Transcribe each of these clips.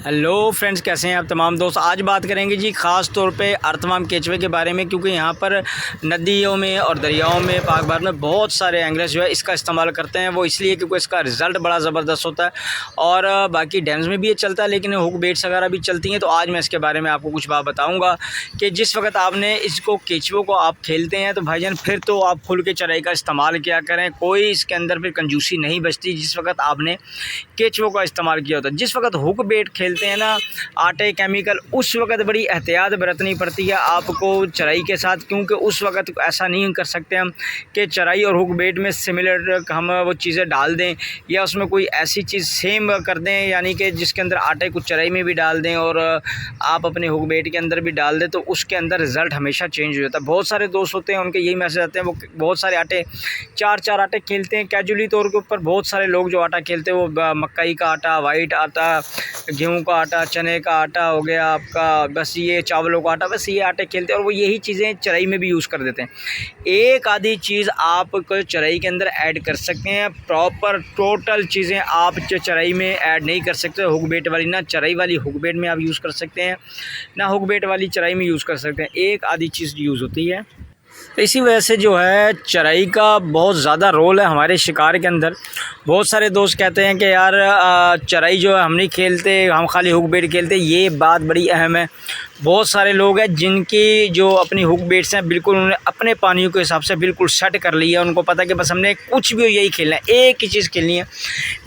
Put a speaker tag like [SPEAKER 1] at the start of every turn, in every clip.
[SPEAKER 1] Hello friends, कैसे हैं आप तमाम दोस्त। आज बात करेंगे जी ख़ास तौर पे अर्थमाम केचवे के बारे में, क्योंकि यहाँ पर नदियों में और दरियाओं में पाक भारत में बहुत सारे एंगलर्स जो है इसका इस्तेमाल करते हैं। वो इसलिए क्योंकि इसका रिज़ल्ट बड़ा ज़बरदस्त होता है और बाकी डैम्स में भी ये चलता है, लेकिन हुक बेट्स वगैरह भी चलती हैं। तो आज मैं इसके बारे में आपको कुछ बात बताऊँगा कि जिस वक्त आपने इसको केचवों को आप खेलते हैं तो भाईजान फिर तो आप खुल के चराई का इस्तेमाल किया करें। कोई इसके अंदर फिर कंजूसी नहीं बचती जिस वक्त आपने केचवों का इस्तेमाल किया होता है। जिस वक्त हुक बेट खेलते हैं ना, आटे केमिकल, उस वक्त बड़ी एहतियात बरतनी पड़ती है आपको चराई के साथ, क्योंकि उस वक्त ऐसा नहीं कर सकते हम कि चराई और हुक बेट में सिमिलर हम वो चीज़ें डाल दें या उसमें कोई ऐसी चीज़ सेम कर दें, यानी कि जिसके अंदर आटे कुछ चराई में भी डाल दें और आप अपने हुक बेट के अंदर भी डाल दें, तो उसके अंदर रिज़ल्ट हमेशा चेंज हो जाता है। बहुत सारे दोस्त होते हैं, उनके यही मैसेज आते हैं, वो बहुत सारे आटे चार आटे खेलते हैं कैजुअली तौर के ऊपर। बहुत सारे लोग जो आटा खेलते हैं वो मकई का आटा, वाइट आटा, गेहूं का आटा, चने का आटा हो गया आपका, बस ये चावलों का आटा, बस ये आटे खेलते हैं और वो यही चीज़ें चराई में भी यूज़ कर देते हैं। एक आधी चीज़ आप चराई के अंदर ऐड कर सकते हैं, प्रॉपर टोटल चीज़ें आप चराई में ऐड नहीं कर सकते। हुक बेट वाली ना चराई वाली हुक बेट में आप यूज़ कर सकते हैं, ना हुक बेट वाली चराई में यूज़ कर सकते हैं। एक आधी चीज़ यूज़ होती है। तो इसी वजह से जो है चराई का बहुत ज़्यादा रोल है हमारे शिकार के अंदर। बहुत सारे दोस्त कहते हैं कि यार चराई जो है हम नहीं खेलते, हम खाली हुक बेट खेलते। ये बात बड़ी अहम है। बहुत सारे लोग हैं जिनकी जो अपनी हुक बेट्स हैं बिल्कुल उन्होंने अपने पानियों के हिसाब से बिल्कुल सेट कर लिया है। उनको पता है कि बस हमने कुछ भी हो यही खेलना है, एक ही चीज़ खेलनी है।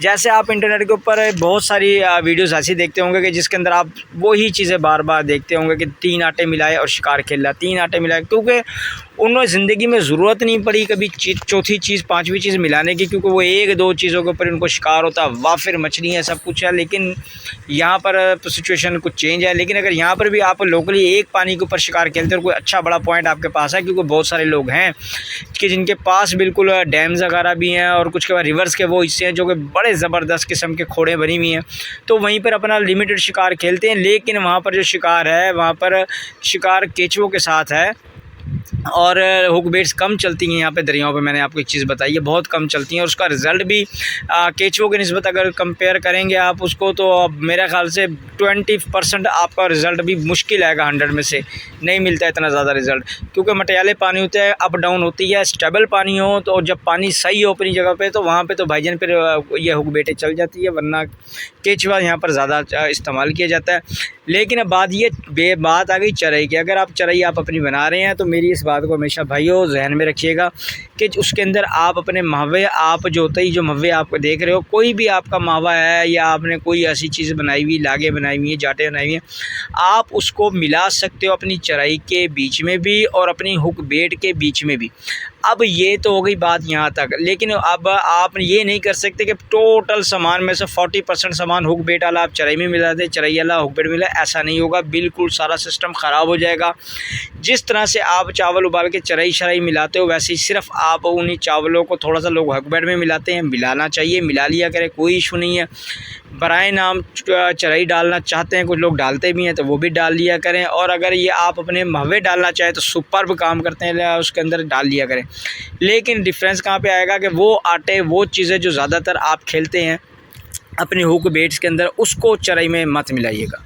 [SPEAKER 1] जैसे आप इंटरनेट के ऊपर बहुत सारी वीडियोस ऐसी देखते होंगे कि जिसके अंदर आप वही चीज़ें बार बार देखते होंगे कि 3 आटे मिलाए और शिकार खेल रहा, 3 आटे मिलाए, क्योंकि उन्हें ज़िंदगी में ज़रूरत नहीं पड़ी कभी चौथी चीज़, पाँचवीं चीज़ मिलाने की, क्योंकि वो एक दो चीज़ों के ऊपर उनको शिकार होता है। वाह, फिर मछली है, सब कुछ है, लेकिन यहाँ पर सिचुएशन कुछ चेंज है। लेकिन अगर यहाँ पर भी आप लोकली एक पानी के ऊपर शिकार खेलते हैं और कोई अच्छा बड़ा पॉइंट आपके पास है, क्योंकि बहुत सारे लोग हैं कि जिनके पास बिल्कुल डैम्स वगैरह भी हैं और कुछ के बाद रिवर्स के वो हिस्से हैं जो कि बड़े ज़बरदस्त किस्म के खोड़ें बनी हुई हैं, तो वहीं पर अपना लिमिटेड शिकार खेलते हैं। लेकिन वहाँ पर जो शिकार है, वहाँ पर शिकार केचुओं के साथ है और हुक बेट्स कम चलती हैं यहाँ पे दरियाओं पे। मैंने आपको एक चीज़ बताई है, बहुत कम चलती हैं और उसका रिज़ल्ट भी केचुओं की निस्बत अगर कंपेयर करेंगे आप उसको, तो अब मेरे ख़्याल से 20% आपका रिज़ल्ट भी मुश्किल आएगा। 100 में से नहीं मिलता इतना ज़्यादा रिज़ल्ट, क्योंकि मटियाले पानी होते हैं, अप डाउन होती है। स्टेबल पानी हो तो जब पानी सही हो अपनी जगह पर, तो वहाँ पर तो भाईजान फिर ये हुक बेटें चल जाती है, वरना केचुआ यहाँ पर ज़्यादा इस्तेमाल किया जाता है। लेकिन अब बात आ गई चराई की। अगर आप चराई आप अपनी बना रहे हैं तो मेरी इस बात को हमेशा भाइयों जहन में रखिएगा कि उसके अंदर आप अपने महवे, आप जो होता ही जो महवे आप देख रहे हो, कोई भी आपका महवा है या आपने कोई ऐसी चीज़ बनाई हुई, लागे बनाई हुई है, जाटे बनाई हुई हैं, आप उसको मिला सकते हो अपनी चराई के बीच में भी और अपनी हुक बेट के बीच में भी। अब ये तो हो गई बात यहाँ तक, लेकिन अब आप ये नहीं कर सकते कि टोटल सामान में से 40% सामान हुक बेट वाला आप चराई में मिला दें, चराई वाला हुक बेट मिला, ऐसा नहीं होगा। बिल्कुल सारा सिस्टम ख़राब हो जाएगा। जिस तरह से आप चावल उबाल के चराई शराई मिलाते हो, वैसे ही सिर्फ आप उन्हीं चावलों को थोड़ा सा लोग हुक बेट में मिलाते हैं। मिलाना चाहिए, मिला लिया करें, कोई इशू नहीं है। बराए नाम चराई डालना चाहते हैं, कुछ लोग डालते भी हैं, तो वो भी डाल लिया करें। और अगर ये आप अपने महवे डालना चाहें तो सुपर्ब काम करते हैं, उसके अंदर डाल लिया करें। लेकिन डिफरेंस कहाँ पे आएगा कि वो आटे, वो चीज़ें जो ज़्यादातर आप खेलते हैं अपने हुक बेट्स के अंदर, उसको चराई में मत मिलाइएगा।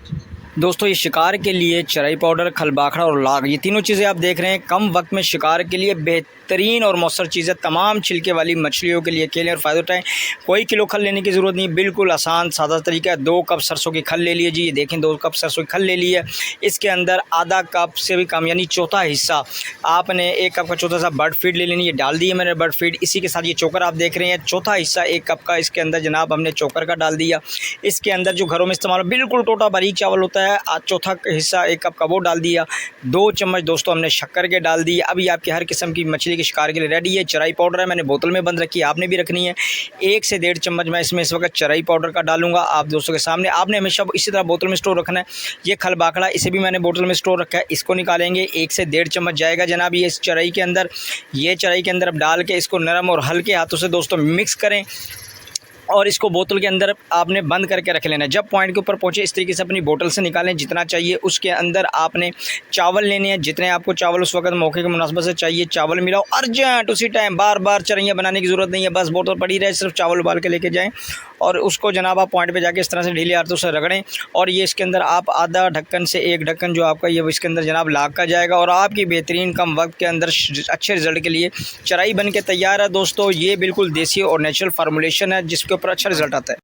[SPEAKER 1] दोस्तों, ये शिकार के लिए चराई पाउडर, खलबाखड़ा और लाग, ये तीनों चीज़ें आप देख रहे हैं कम वक्त में शिकार के लिए बेहतरीन और मौसर चीज़ें। तमाम छिलके वाली मछलियों के लिए खेलें और फ़ायदा उठाएं। कोई किलो खल लेने की ज़रूरत नहीं, बिल्कुल आसान सादा तरीका है। 2 कप सरसों की खल ले लिए जी, ये देखें 2 कप सरसों की खल ले ली है। इसके अंदर आधा कप से भी कम, यानी चौथा हिस्सा आपने 1 कप का चौथा सा बर्ड फीड ले लेनी, ये डाल दी है मैंने बर्ड फीड। इसी के साथ ये चोकर आप देख रहे हैं, चौथा हिस्सा 1 कप का, इसके अंदर जनाब हमने चोकर का डाल दिया। इसके अंदर जो घरों में इस्तेमाल बिल्कुल टोटा बारीक चावल होता है, चौथा हिस्सा 1 कप का वो डाल दिया। 2 चम्मच दोस्तों हमने शक्कर के डाल दिए। अभी आपकी हर किस्म की मछली के शिकार के लिए रेडी है। चराई पाउडर है, मैंने बोतल में बंद रखी है, आपने भी रखनी है। 1 से 1.5 चम्मच मैं इसमें इस वक्त चराई पाउडर का डालूंगा आप दोस्तों के सामने। आपने हमेशा इसी तरह बोतल में स्टोर रखना है। ये खलबाखड़ा, इसे भी मैंने बोतल में स्टोर रखा है, इसको निकालेंगे। 1 से 1.5 चम्मच जाएगा जनाब ये इस चराई के अंदर। ये चराई के अंदर अब डाल के इसको नरम और हल्के हाथों से दोस्तों मिक्स करें और इसको बोतल के अंदर आपने बंद करके रख लेना है। जब पॉइंट के ऊपर पहुँचे इस तरीके से अपनी बोतल से निकालें जितना चाहिए। उसके अंदर आपने चावल लेने हैं, जितने आपको चावल उस वक्त मौके के मुनासबत से चाहिए चावल मिलाओ अर्जेंट उसी टाइम। बार बार चरैयाँ बनाने की ज़रूरत नहीं है, बस बोतल पड़ी रहे, सिर्फ चावल उबाल के लेके जाएँ और उसको जनाब आप पॉइंट पे जाके इस तरह से ढीले हाथों से रगड़ें। और ये इसके अंदर आप आधा ढक्कन से एक ढक्कन जो आपका ये इसके अंदर जनाब लाग का जाएगा और आपकी बेहतरीन कम वक्त के अंदर अच्छे रिज़ल्ट के लिए चराई बन के तैयार है। दोस्तों ये बिल्कुल देसी और नेचुरल फार्मूलेशन है जिसके ऊपर अच्छा रिज़ल्ट आता है।